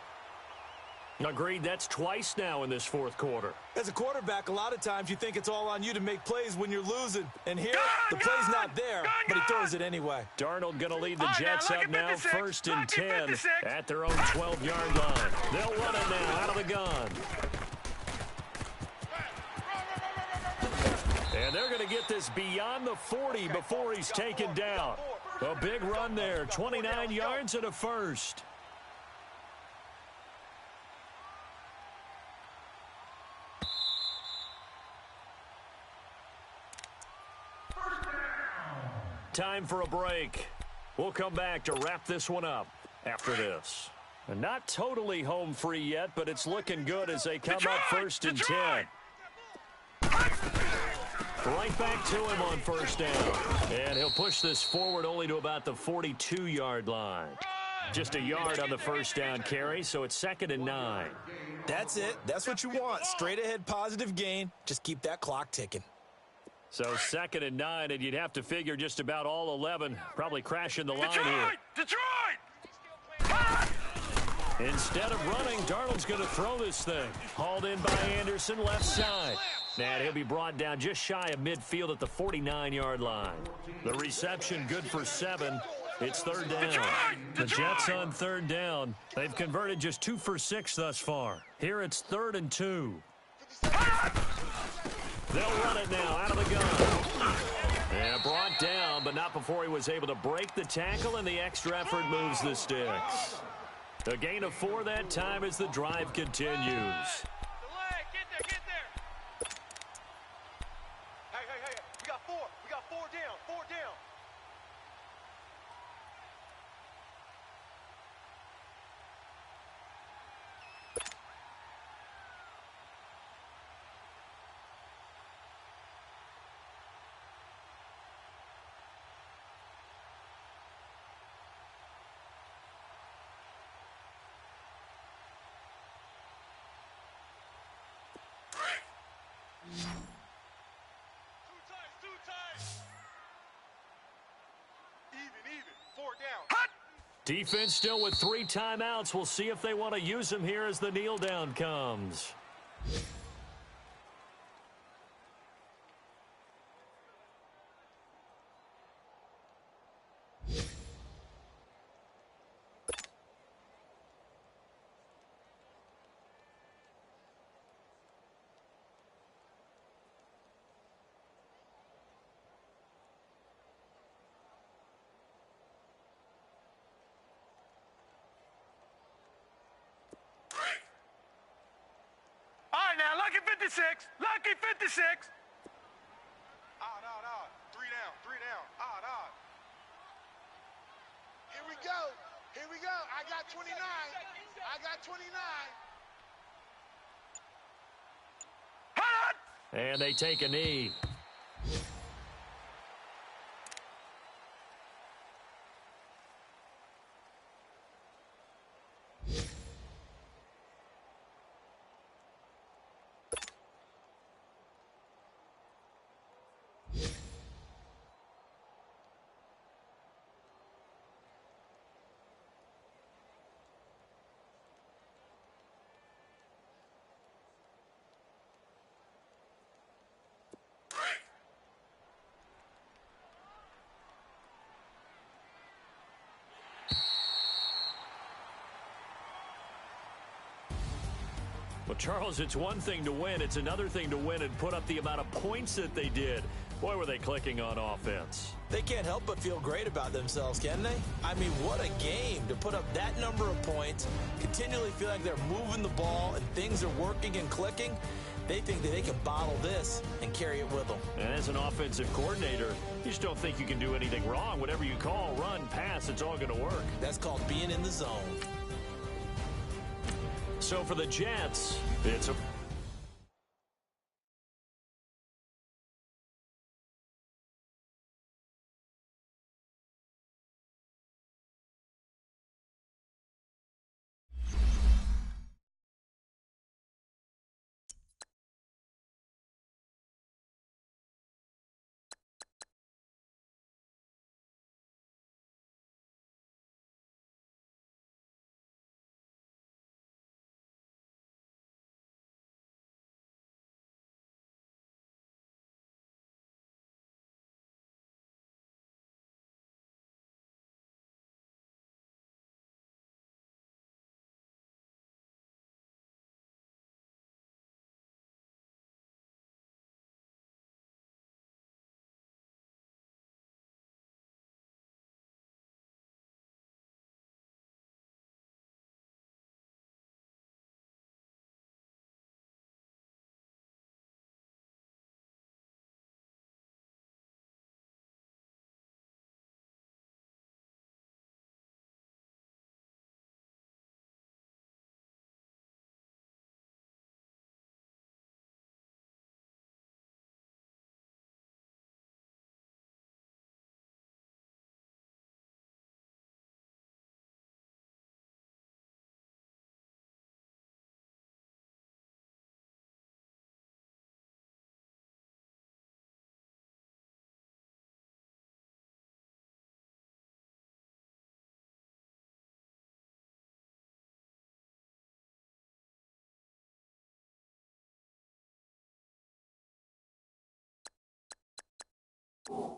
Agreed, that's twice now in this fourth quarter. As a quarterback, a lot of times you think it's all on you to make plays when you're losing. And here, the play's not there, but he throws it anyway. Darnold going to lead the Jets up now, first and 10 at their own 12-yard line. They'll run it now out of the gun. And they're going to get this beyond the 40 before he's taken down. A big run there, 29 yards and a first. Time for a break. We'll come back to wrap this one up after this. And not totally home free yet, but it's looking good as they come up first and 10. Right back to him on first down. And he'll push this forward only to about the 42-yard line. Just a yard on the first down carry, so it's 2nd and 9. That's it. That's what you want. Straight ahead positive gain. Just keep that clock ticking. So 2nd and 9, and you'd have to figure just about all 11 probably crashing the line here. Detroit! Instead of running, Darnold's going to throw this thing. Hauled in by Anderson, left side. And he'll be brought down just shy of midfield at the 49-yard line. The reception good for 7. It's 3rd down. The Jets on 3rd down. They've converted just 2 for 6 thus far. Here it's 3rd and 2. They'll run it now out of the gun. And brought down, but not before he was able to break the tackle, and the extra effort moves the sticks. A gain of 4 that time as the drive continues. Get there. Hey. We got 4. We got 4 down. 4 down. Two times. Even. 4 down. Defense still with 3 timeouts. We'll see if they want to use them here as the kneel down comes. Now, lucky 56. Lucky 56. Odd. 3 down. Odd. Here we go. I got 29. And they take a knee. Well, Charles, it's one thing to win. It's another thing to win and put up the amount of points that they did. Boy, were they clicking on offense. They can't help but feel great about themselves, can they? I mean, what a game to put up that number of points, continually feel like they're moving the ball and things are working and clicking. They think that they can bottle this and carry it with them. And as an offensive coordinator, you just don't think you can do anything wrong. Whatever you call, run, pass, it's all going to work. That's called being in the zone. So for the Jets, it's a You